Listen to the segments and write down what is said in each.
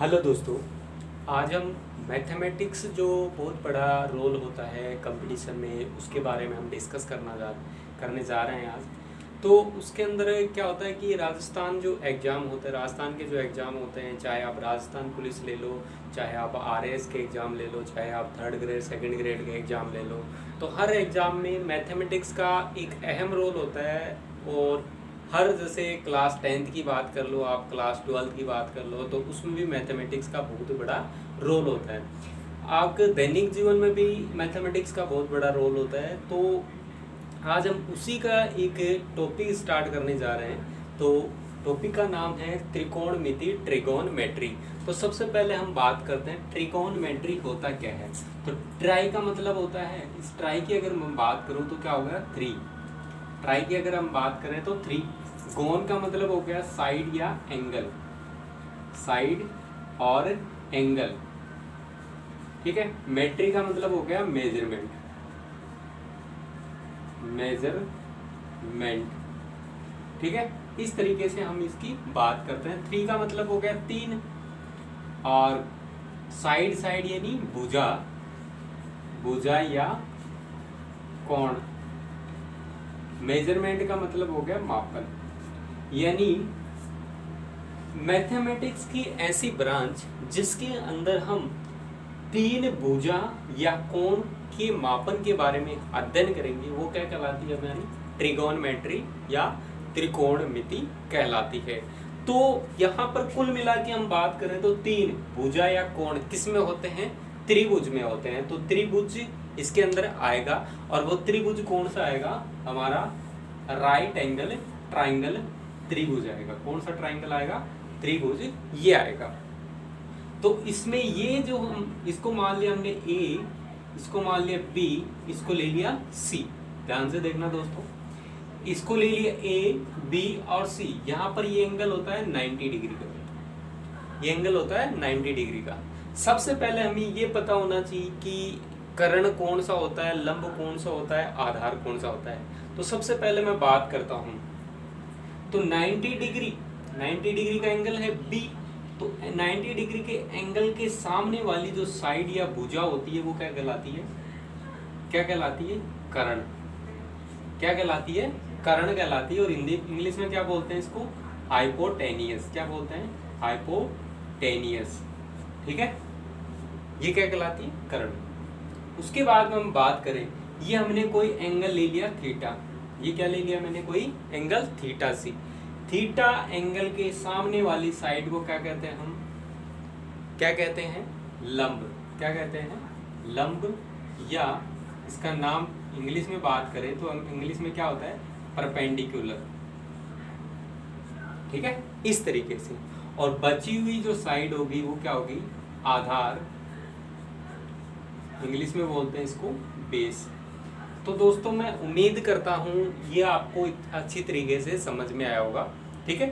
Hello दोस्तों। आज हम मैथमेटिक्स जो बहुत बड़ा रोल होता है कंपटीशन में, उसके बारे में हम डिस्कस करने जा रहे हैं आज। तो उसके अंदर क्या होता है कि राजस्थान जो एग्ज़ाम होता है, राजस्थान के जो एग्ज़ाम होते हैं, चाहे आप राजस्थान पुलिस ले लो, चाहे आप आरएएस के एग्ज़ाम ले लो, चाहे आप थर्ड ग्रेड सेकंड ग्रेड के एग्ज़ाम ले लो, तो हर एग्ज़ाम में मैथमेटिक्स का एक अहम रोल होता है। और हर जैसे क्लास 10th की बात कर लो, आप क्लास 12th की बात कर लो, तो उसमें भी मैथमेटिक्स का बहुत बड़ा रोल होता है। आपके दैनिक जीवन में भी मैथमेटिक्स का बहुत बड़ा रोल होता है। तो आज हम उसी का एक टॉपिक स्टार्ट करने जा रहे हैं। तो टॉपिक का नाम है त्रिकोणमिति, ट्रिगोनमेट्री। तो सबसे पहले हम बात करते हैं ट्रिगोनमेट्री होता क्या है। तो ट्राई का मतलब होता है, इस ट्राई की अगर मैं बात करूं तो क्या होगा, 3। ट्राई की अगर हम बात करें तो 3। गोन का मतलब हो गया साइड या एंगल, साइड और एंगल, ठीक है। मेट्री का मतलब हो गया मेजरमेंट, मेजरमेंट, ठीक है। इस तरीके से हम इसकी बात करते हैं। 3 का मतलब हो गया 3, और साइड साइड यानी भुजा, भुजा या कोण। मेजरमेंट का मतलब हो गया मापन। यानी मैथमेटिक्स की ऐसी ब्रांच जिसके अंदर हम 3 भुजा या कोण के मापन के बारे में अध्ययन करेंगे, वो क्या कहलाती है हमारी ट्रिगोनमेट्री या त्रिकोणमिति कहलाती है। तो यहाँ पर कुल मिला के हम बात करें तो 3 भुजा या कोण किस में होते हैं, त्रिभुज में होते हैं। तो त्रिभुज इसके अंदर आएगा, और वो त्रिभुज कौन सा आएगा, हमारा राइट एंगल ट्राइंगल त्रिभुज आएगा। कौन सा ट्राइंगल आएगा, त्रिभुज ये आएगा। तो इसमें ये जो हम इसको मान लिया हमने ए, इसको मान लिया बी, इसको ले लिया सी। ध्यान से देखना दोस्तों, इसको ले लिया ए बी और सी। यहाँ पर ये एंगल होता है 90 डिग्री का, ये एंगल होता है 90 डिग्री का। सबसे पहले हमें ये पता होना चाहिए कि कर्ण कौन सा होता है, लंब कौन सा होता है, आधार कौन सा होता है। तो सबसे पहले मैं बात करता हूं, तो 90 डिग्री का एंगल है बी। तो 90 डिग्री के एंगल के सामने वाली जो साइड या भुजा होती है वो क्या कहलाती है, क्या कहलाती है, कर्ण। क्या कहलाती है, कर्ण कहलाती है। और हिंदी इंग्लिश में क्या बोलते हैं इसको, हाइपोटेनियस। क्या बोलते हैं, हाइपोटेनियस, ठीक है। ये क्या कहलाती है, कर्ण। उसके बाद में हम बात करें, ये हमने कोई एंगल ले लिया थीटा। ये क्या ले लिया मैंने, कोई एंगल थीटा सी। थीटा एंगल के सामने वाली साइड को क्या कहते हैं हम, क्या कहते हैं, लंब। क्या कहते हैं, लंब, या इसका नाम इंग्लिश में बात करें तो इंग्लिश में क्या होता है, परपेंडिकुलर, ठीक है। इस तरीके से। और बची हुई जो साइड होगी वो क्या होगी, आधार। इंग्लिश में बोलते हैं इसको बेस। तो दोस्तों मैं उम्मीद करता हूँ ये आपको अच्छी तरीके से समझ में आया होगा, ठीक है।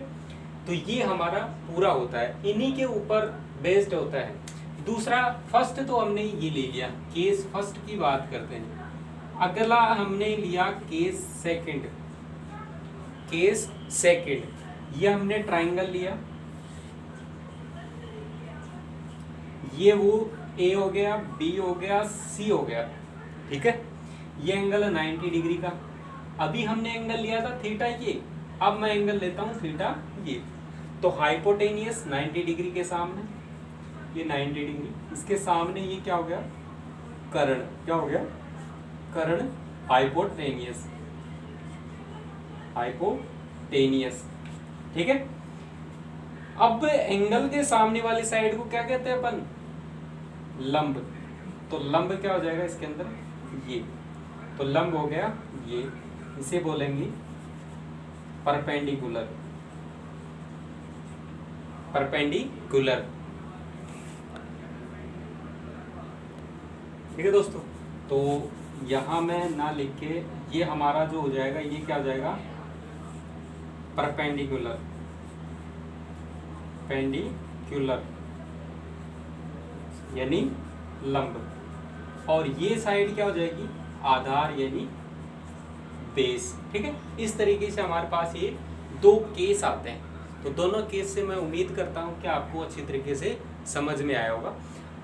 तो ये हमारा पूरा होता है, इन्हीं के ऊपर बेस्ड होता है। दूसरा, फर्स्ट तो हमने ये ले लिया, केस फर्स्ट की बात करते हैं। अगला हमने लिया केस सेकंड। केस सेकंड, ये हमने ट्राइंगल लिया, ये वो ए हो गया, बी हो गया, सी हो गया, ठीक है। ये एंगल है 90 डिग्री का। अभी हमने एंगल लिया था थीटा ये, अब मैं एंगल लेता हूं थीटा ये। तो हाइपोटेनियस 90 डिग्री के सामने, ये 90 डिग्री, इसके सामने ये क्या हो गया, कर्ण। क्या हो गया, कर्ण, हाइपोटेनियस, हाइपोटेनियस, ठीक है। अब एंगल के सामने वाली साइड को क्या कहते हैं अपन, लंब। तो लंब क्या हो जाएगा इसके अंदर, ये। तो लंब हो गया ये, इसे बोलेंगे परपेंडिकुलर, परपेंडिकुलर, ठीक है दोस्तों। तो यहां मैं ना लिख के, ये हमारा जो हो जाएगा, ये क्या हो जाएगा, परपेंडिकुलर, पेंडिकुलर यानी लंब। और ये साइड क्या हो जाएगी, आधार यानी बेस, ठीक है। इस तरीके से हमारे पास ये 2 केस आते हैं। तो दोनों केस से मैं उम्मीद करता हूँ कि आपको अच्छी तरीके से समझ में आया होगा।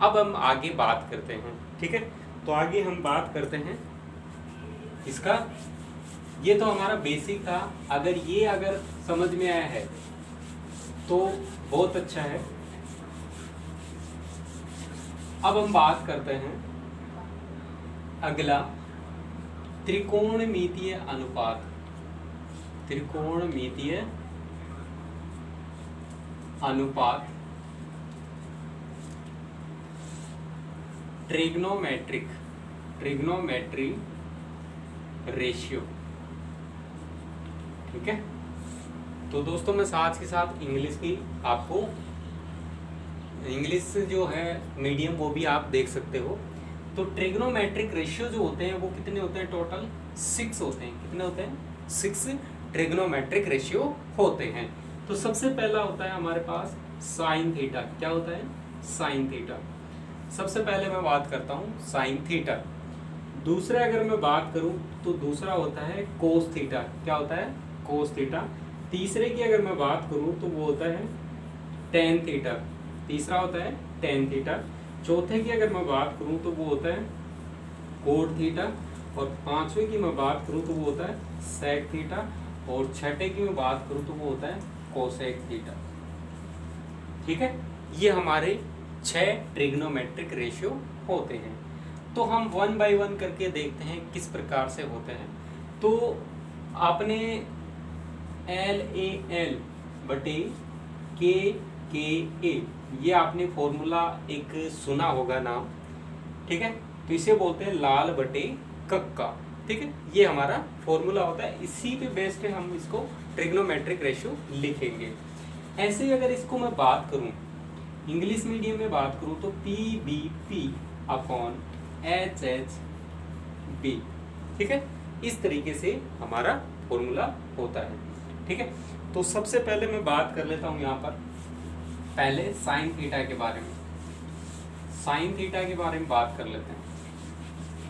अब हम आगे बात करते हैं, ठीक है। तो आगे हम बात करते हैं इसका, ये तो हमारा बेसिक था। अगर समझ में आया है तो बहुत अच्छा है। अब हम बात करते हैं अगला, त्रिकोणमितीय अनुपात। त्रिकोणमितीय अनुपात, ट्रिग्नोमेट्री रेशियो, ठीक है। तो दोस्तों मैं साथ ही साथ इंग्लिश जो है मीडियम वो भी आप देख सकते हो। तो ट्रिग्नोमेट्रिक रेशियो जो होते हैं वो कितने होते हैं? टोटल 6 होते हैं। कितने होते हैं? 6 ट्रिग्नोमेट्रिक रेशियो होते हैं। तो सबसे पहला होता है हमारे पास साइन थीटा। क्या होता है? Sine theta. सबसे पहले मैं बात करता हूँ साइन थीटा। दूसरा अगर मैं बात करूँ तो दूसरा होता है कोस थीटा। क्या होता है? Cos theta. तीसरे की अगर मैं बात करूँ तो वो होता है टेन थीटा। तीसरा होता है टेन थीटा। चौथे की अगर मैं बात करूँ तो वो होता है कोट थीटा। और पांचवें की मैं बात करूँ तो वो होता है सेक थीटा। और छठे की मैं बात करूँ तो वो होता है कोसेक थीटा, ठीक है। ये हमारे 6 ट्रिग्नोमेट्रिक रेशियो होते हैं। तो हम 1 बाय 1 करके देखते हैं किस प्रकार से होते हैं। तो आपने LAL बटे KKA ये आपने फॉर्मूला एक सुना होगा नाम, ठीक है। तो इसे बोलते हैं लाल बटे कक्का, ठीक है। ये हमारा फॉर्मूला होता है, इसी पे बेस्ड है हम इसको ट्रिग्नोमेट्रिक रेशियो लिखेंगे। ऐसे ही अगर इसको मैं बात करूं इंग्लिश मीडियम में बात करूं तो PBP अपॉन HHB, ठीक है। इस तरीके से हमारा फॉर्मूला होता है, ठीक है। तो सबसे पहले मैं बात कर लेता हूं यहाँ पर पहले साइन थीटा के बारे में। साइन थीटा के बारे में बात कर लेते हैं।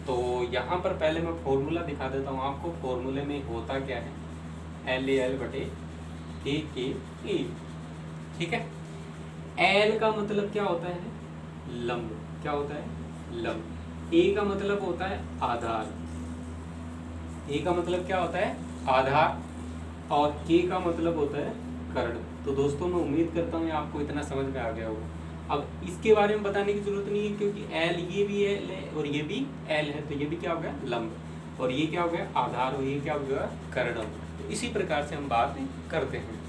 तो यहाँ पर पहले मैं फॉर्मूला दिखा देता हूँ आपको। फॉर्मूले में होता क्या है? LAL बटे KKA, ठीक है। L का मतलब क्या होता है? लंब। क्या होता है? लंब। A का मतलब होता है आधार। A का मतलब क्या होता है? आधार। और K का मतलब होता है कर्ण। तो दोस्तों मैं उम्मीद करता हूँ आपको इतना समझ में आ गया होगा। अब इसके बारे में बताने की जरूरत नहीं है, क्योंकि L ये भी L है और ये भी L है। तो ये भी क्या हो गया? लंब। और ये क्या हो गया? आधार। और ये क्या हो गया? कर्ण। तो इसी प्रकार से हम बात करते हैं।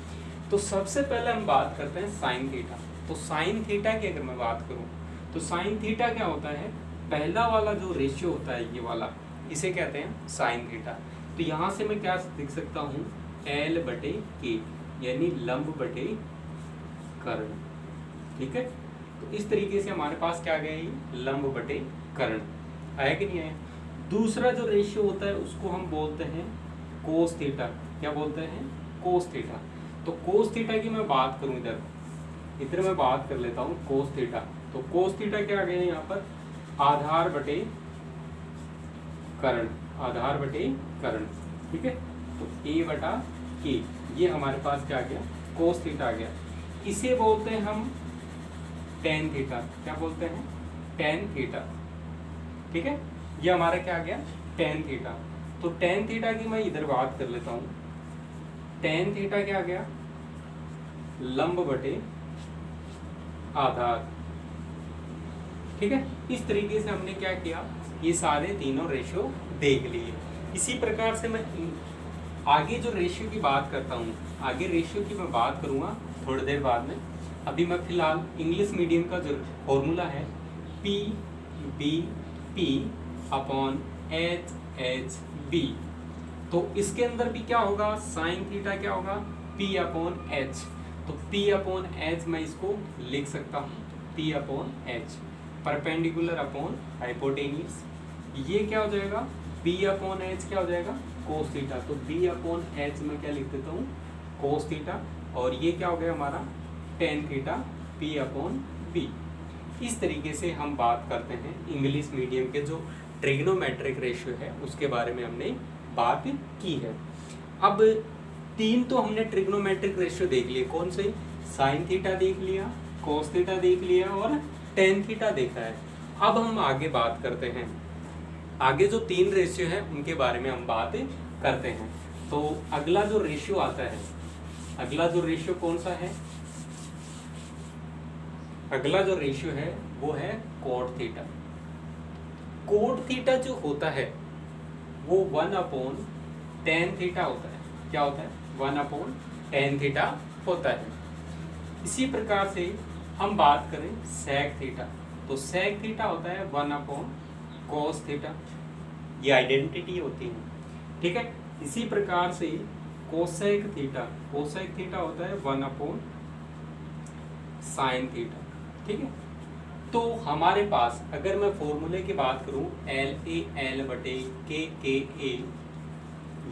तो सबसे पहले हम बात करते हैं साइन थीटा। तो साइन थीटा की अगर मैं बात करूं तो साइन थीटा क्या होता है? पहला वाला जो रेशियो होता है ये वाला, इसे कहते हैं साइन थीटा। तो यहाँ से मैं क्या लिख सकता हूँ? L बटे K, यानी लंब बटे कर्ण, ठीक है। तो इस तरीके से हमारे पास क्या आ गया? ये लंब बटे कर्ण आया कि नहीं आया? दूसरा जो रेशियो होता है उसको हम बोलते हैं कोस थीटा। क्या बोलते हैं? Cos theta. तो कोस थीटा की मैं बात करूं इधर मैं बात कर लेता हूं कोस थीटा। तो कोस थीटा क्या आ गया यहाँ पर? आधार बटे कर्ण। आधार बटे कर्ण, ठीक है। तो A बटा K ये हमारे पास क्या आ गया? कोस थीटा आ गया। इसे बोलते हैं हम टेन थीटा। क्या बोलते हैं? टेन थीटा, ठीक है। ये हमारा क्या आ गया? Tan theta. तो टेन थीटा की मैं इधर बात कर लेता हूँ। टेन थीटा क्या आ गया? लंब बटे आधार, ठीक है। इस तरीके से हमने क्या किया? ये सारे तीनों रेशियो देख लिए। इसी प्रकार से मैं आगे जो रेशियो की बात करता हूँ, आगे रेशियो की मैं बात करूँगा थोड़ी देर बाद में। अभी मैं फिलहाल इंग्लिश मीडियम का जो फॉर्मूला है PBP अपॉन HHB, तो इसके अंदर भी क्या होगा? साइन थीटा क्या होगा? P upon H। तो P अपॉन H मैं इसको लिख सकता हूँ P upon H, perpendicular upon hypotenuse. ये क्या हो जाएगा? B अपॉन H क्या हो जाएगा? Cos theta. तो B अपॉन H मैं क्या लिख देता हूँ? Cos theta. और ये क्या हो गया हमारा? Tan theta P upon B। इस तरीके से हम बात करते हैं इंग्लिश मीडियम के जो ट्रिग्नोमेट्रिक रेशियो है उसके बारे में हमने बात की है। अब तीन तो हमने ट्रिग्नोमेट्रिक रेशियो देख लिए। कौन से? साइन थीटा देख लिया, कोस थीटा देख लिया और टेन थीटा देखा है। अब हम आगे बात करते हैं, आगे जो 3 रेशियो है उनके बारे में हम बात करते हैं। तो अगला जो रेशियो आता है, अगला जो रेशियो कौन सा है? अगला जो रेशियो है वो है कोट थीटा। कोट थीटा जो होता है वो 1/tan थीटा होता है। क्या होता है? 1/tan थीटा होता है। इसी प्रकार से हम बात करें sec थीटा, तो sec थीटा होता है 1/cos थीटा। ये आइडेंटिटी होती है, ठीक है। इसी प्रकार से कोसेक थीटा, कोसेक थीटा होता है 1/sin थीटा, ठीक है। तो हमारे पास अगर मैं फॉर्मूले की बात करूं LAL/KKA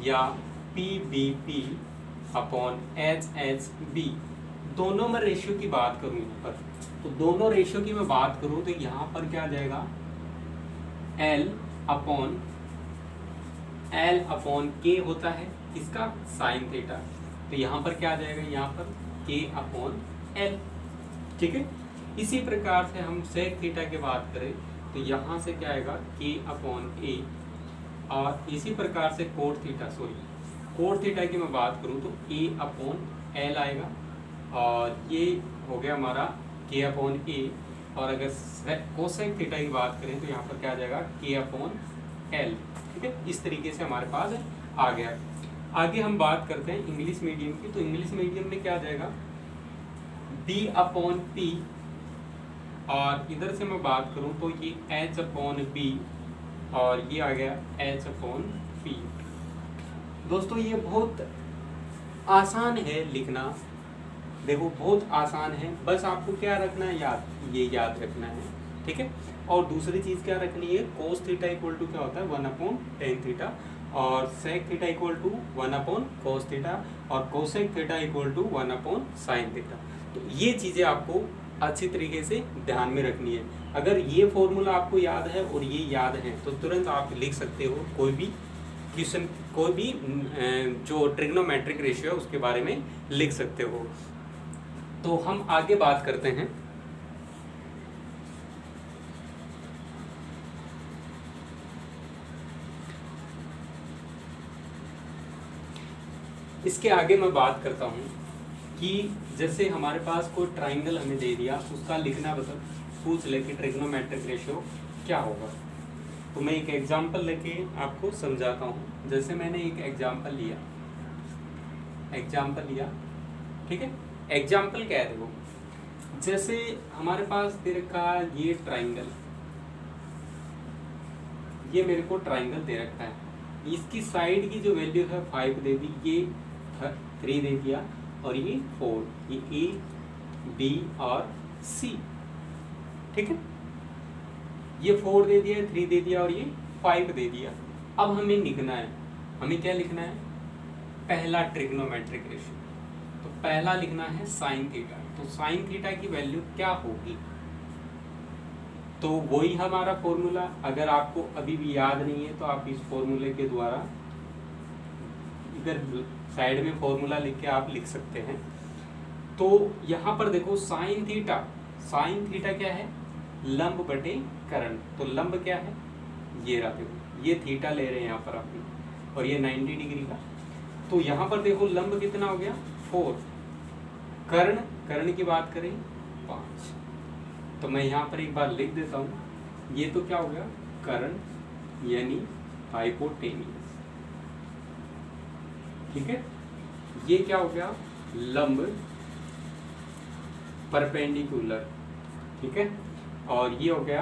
या PBP/HHB, दोनों में रेशियो की बात करूं यहाँ पर, तो दोनों रेशियो की मैं बात करूं तो यहाँ पर क्या आ जाएगा? L/K होता है इसका साइन थीटा, तो यहाँ पर क्या आ जाएगा? यहाँ पर K/L, ठीक है। इसी प्रकार से हम सेक थीटा की बात करें तो यहाँ से क्या आएगा? K/A, और इसी प्रकार से कोट थीटा, कोट थीटा की मैं बात करूँ तो A/L आएगा, और ये हो गया हमारा K/A, और अगर कोसेक थीटा की बात करें तो यहाँ पर क्या आ जाएगा? K/L, ठीक है। इस तरीके से हमारे पास आ गया। आगे हम बात करते हैं इंग्लिश मीडियम की, तो इंग्लिश मीडियम में क्या आ जाएगा? B/P, और इधर से मैं बात करूं तो ये H/B, और ये आ गया H/P। दोस्तों ये बहुत आसान है लिखना, देखो बहुत आसान है, बस आपको क्या रखना है? ये याद रखना है, ठीक है। और दूसरी चीज़ क्या रखनी है? कोस थीटा इक्वल टू क्या होता है? 1/tan थीटा, और sec theta equal to 1/cos theta, और cosec theta equal to 1/sin theta. तो ये चीज़ें आपको अच्छी तरीके से ध्यान में रखनी है। अगर ये फॉर्मूला आपको याद है और ये याद है तो तुरंत आप लिख सकते हो कोई भी क्वेश्चन, कोई भी जो ट्रिग्नोमेट्रिक रेशियो है उसके बारे में लिख सकते हो। तो हम आगे बात करते हैं। इसके आगे मैं बात करता हूँ कि जैसे हमारे पास कोई ट्राइंगल हमें दे दिया, उसका लिखना पूछ ले कि ट्रिग्नोमेट्रिक रेशियो क्या होगा। तो मैं एक एग्जांपल लेके आपको समझाता हूँ। जैसे मैंने एक एग्जांपल लिया, ठीक है। एग्जांपल क्या है? देखो, जैसे हमारे पास दे रखा ये ट्राइंगल, ये मेरे को ट्राइंगल दे रखा है, इसकी साइड की जो वैल्यू है 5 दे दी, ये 3 दे दिया, और ये 4, ये A, B और C, ठीक है। ये 4 दे दिया, 3 दे दिया और ये 5 दे दिया। अब हमें लिखना है, हमें क्या लिखना है? पहला ट्रिग्नोमेट्रिक रेशियो, तो पहला लिखना है साइन थीटा। तो साइन थीटा की वैल्यू क्या होगी? तो वही हमारा फॉर्मूला, अगर आपको अभी भी याद नहीं है तो आप इस फॉर्मूले के द्वारा इधर साइड में फॉर्मूला लिख के आप लिख सकते हैं। तो यहाँ पर देखो साइन थीटा क्या है? लंब बटे कर्ण। तो लंब क्या है? ये रहा, देखो ये थीटा ले रहे हैं यहाँ पर अपनी, और ये 90 डिग्री का। तो यहाँ पर देखो लंब कितना हो गया? 4। कर्ण की बात करें 5। तो मैं यहाँ पर एक बार लिख देता हूँ, ये तो क्या हो गया? कर्ण यानी हाइपोटेनियस, ठीक है। ये क्या हो गया? लंब परपेंडिकुलर, ठीक है। और ये हो गया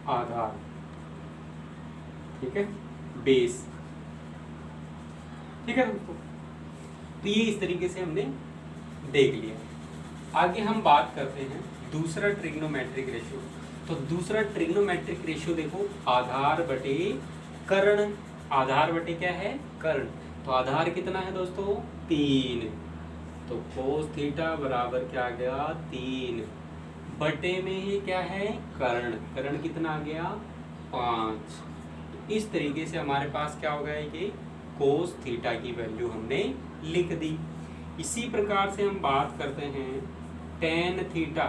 आधार, ठीक है, बेस, ठीक है दोस्तों। तो ये इस तरीके से हमने देख लिया। आगे हम बात करते हैं दूसरा ट्रिग्नोमेट्रिक रेशियो। तो दूसरा ट्रिग्नोमेट्रिक रेशियो देखो, आधार बटे कर्ण। आधार बटे क्या है? कर्ण। तो आधार कितना है दोस्तों? 3। तो कोस थीटा बराबर क्या आ गया? 3 बटे में ये क्या है? कर्ण कितना आ गया? 5। तो इस तरीके से हमारे पास क्या हो गया कि कोस थीटा की वैल्यू हमने लिख दी। इसी प्रकार से हम बात करते हैं टेन थीटा,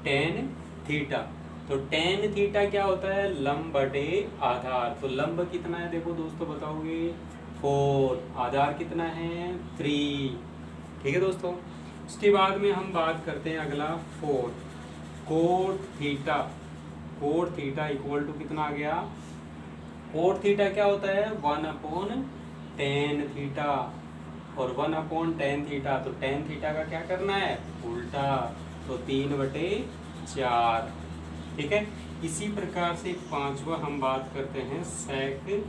टेन थीटा। तो टेन थीटा क्या होता है, लंब बटे आधार। तो लंब कितना है देखो दोस्तों बताओगे, 4, आधार कितना है 3। ठीक है दोस्तों। उसके बाद में हम बात करते हैं अगला 4, cot theta. Cot theta equal to कितना आ गया, कोट थीटा क्या होता है 1/tan थीटा, और 1/tan थीटा। तो tan थीटा का क्या करना है उल्टा, तो 3/4। ठीक है। इसी प्रकार से पांचवा हम बात करते हैं sec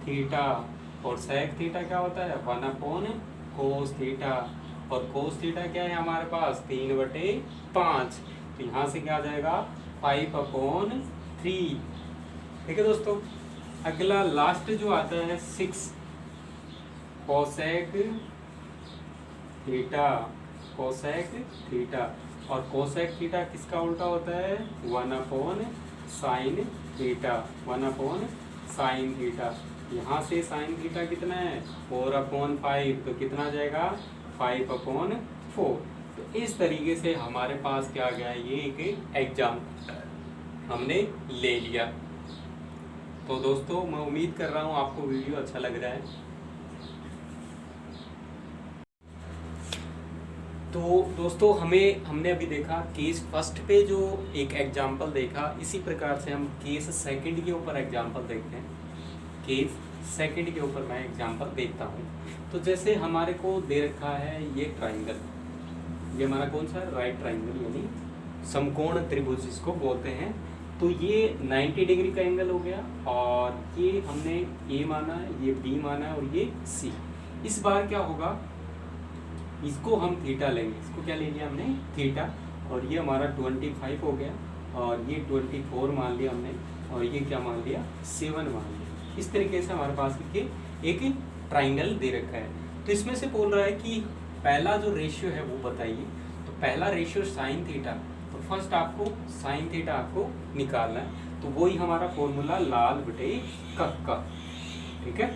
थीटा, और sec थीटा क्या होता है 1/cos थीटा, और cos थीटा क्या है हमारे पास 3/5। तो यहाँ से क्या आ जाएगा 5/3। ठीक है दोस्तों। अगला लास्ट जो आता है 6 कोसेक थीटा, कोसेक थीटा। और कोसेक थीटा किसका उल्टा होता है 1/sin थीटा, 1/sin थीटा। यहाँ से sin थीटा कितना है 4/5, तो कितना आ जाएगा 5/4। तो इस तरीके से हमारे पास क्या आ गया, ये एक एग्जाम हमने ले लिया। तो दोस्तों मैं उम्मीद कर रहा हूँ आपको वीडियो अच्छा लग रहा है। तो दोस्तों हमने अभी देखा केस फर्स्ट पे जो एक एग्जाम्पल देखा, इसी प्रकार से हम केस सेकंड के ऊपर एग्जाम्पल देखते हैं। केस सेकंड के ऊपर मैं एग्जाम्पल देखता हूँ। तो जैसे हमारे को दे रखा है ये ट्राइंगल, ये हमारा कौन सा राइट ट्राइंगल यानी समकोण त्रिभुज जिसको बोलते हैं। तो ये 90 डिग्री का एंगल हो गया, और ये हमने ए माना है, ये बी माना है, और ये सी। इस बार क्या होगा, इसको हम थीटा लेंगे, इसको क्या ले लिया हमने थीटा, और ये हमारा 25 हो गया, और ये 24 मान लिया हमने, और ये क्या मान लिया 7 मान लिया। इस तरीके से हमारे पास एक ट्राइंगल दे रखा है। तो इसमें से बोल रहा है कि पहला जो रेशियो है वो बताइए। तो पहला रेशियो साइन थीटा, तो फर्स्ट आपको साइन थीटा आपको निकालना है। तो वही हमारा फॉर्मूला लाल बटे कक्का। ठीक है,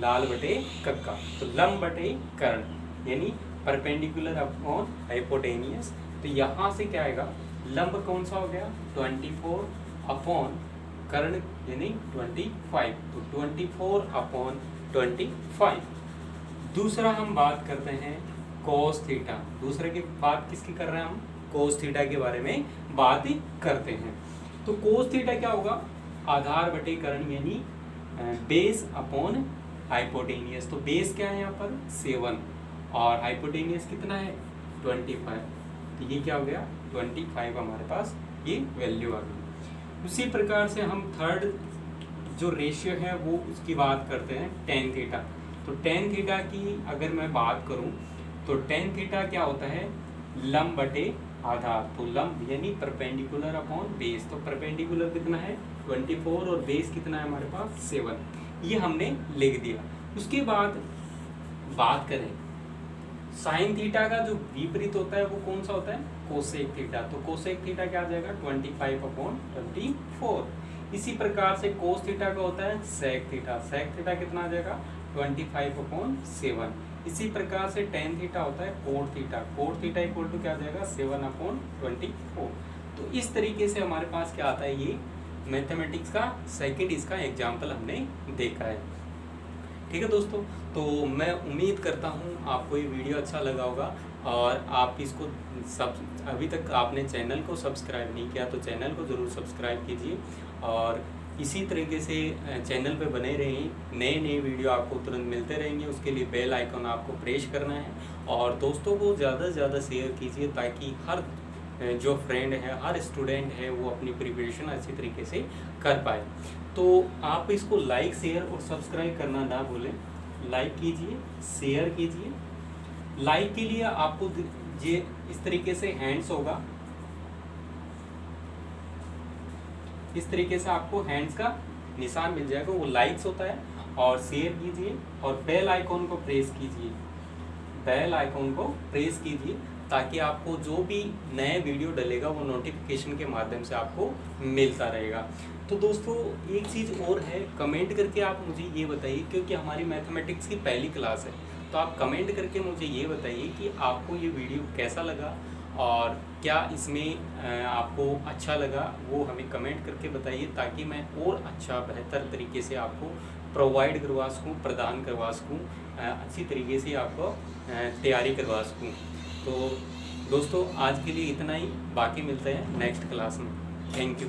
लाल बटे कक्का। तो लंब बटे कर्ण यानी परपेंडिकुलर अपॉन हाइपोटेनियस। तो यहाँ से क्या आएगा, लंब कौन सा हो गया 24 अपॉन कर्ण यानी 25, तो 24/25। दूसरा हम बात करते हैं कोस थीटा। दूसरे की बात किसकी कर रहे हैं हम, कोस थीटा के बारे में बात करते हैं। तो कोस थीटा क्या होगा, आधार बटे कर्ण यानी बेस अपॉन हाइपोटेनियस। तो बेस क्या है यहाँ पर 7, और हाइपोटेनियस कितना है 25। तो ये क्या हो गया 25 हमारे पास ये वैल्यू आ गई। उसी प्रकार से हम थर्ड जो रेशियो है वो उसकी बात करते हैं टेन थीटा। तो टेन थीटा की अगर मैं बात करूं तो टेन थीटा क्या होता है लंब बटे आधार। तो लंब यानी परपेंडिकुलर अपॉन बेस। तो परपेंडिकुलर कितना है 24 और बेस कितना है हमारे पास 7, ये हमने लिख दिया। उसके बाद बात करें साइन थीटा का जो विपरीत होता है वो कौन सा होता है कोसेक थीटा। तो कोसेक थीटा क्या आ जाएगा 25/24। इसी प्रकार से कोस थीटा का होता है सेक थीटा। सेक थीटा कितना आ जाएगा 25/7। इसी प्रकार से टेन थीटा होता है cot theta. Cot theta equal to क्या आ जाएगा 7/24। तो इस तरीके से हमारे पास क्या आता है, ये मैथमेटिक्स का सेकंड इसका एग्जाम्पल हमने देखा है। ठीक है दोस्तों, तो मैं उम्मीद करता हूँ आपको ये वीडियो अच्छा लगा होगा, और आप इसको अभी तक आपने चैनल को सब्सक्राइब नहीं किया तो चैनल को ज़रूर सब्सक्राइब कीजिए, और इसी तरीके से चैनल पे बने रहें। नए वीडियो आपको तुरंत मिलते रहेंगे। उसके लिए बेल आइकन आपको प्रेस करना है, और दोस्तों को ज़्यादा से ज़्यादा शेयर कीजिए ताकि हर जो फ्रेंड है हर स्टूडेंट है वो अपनी प्रिपरेशन अच्छी तरीके से कर पाए। तो आप इसको लाइक शेयर और सब्सक्राइब करना ना भूलें। लाइक कीजिए, शेयर कीजिए। लाइक के लिए आपको ये इस तरीके से हैंड्स होगा, इस तरीके से आपको हैंड्स का निशान मिल जाएगा, वो लाइक्स होता है। और शेयर कीजिए और बेल आइकॉन को प्रेस कीजिए, बेल आइकॉन को प्रेस कीजिए ताकि आपको जो भी नए वीडियो डलेगा वो नोटिफिकेशन के माध्यम से आपको मिलता रहेगा। तो दोस्तों एक चीज़ और है, कमेंट करके आप मुझे ये बताइए, क्योंकि हमारी मैथमेटिक्स की पहली क्लास है तो आप कमेंट करके मुझे ये बताइए कि आपको ये वीडियो कैसा लगा और क्या इसमें आपको अच्छा लगा, वो हमें कमेंट करके बताइए ताकि मैं और अच्छा बेहतर तरीके से आपको प्रोवाइड करवा सकूँ, प्रदान करवा सकूँ, अच्छी तरीके से आपको तैयारी करवा सकूँ। तो दोस्तों आज के लिए इतना ही, बाकी मिलते हैं नेक्स्ट क्लास में। Thank you.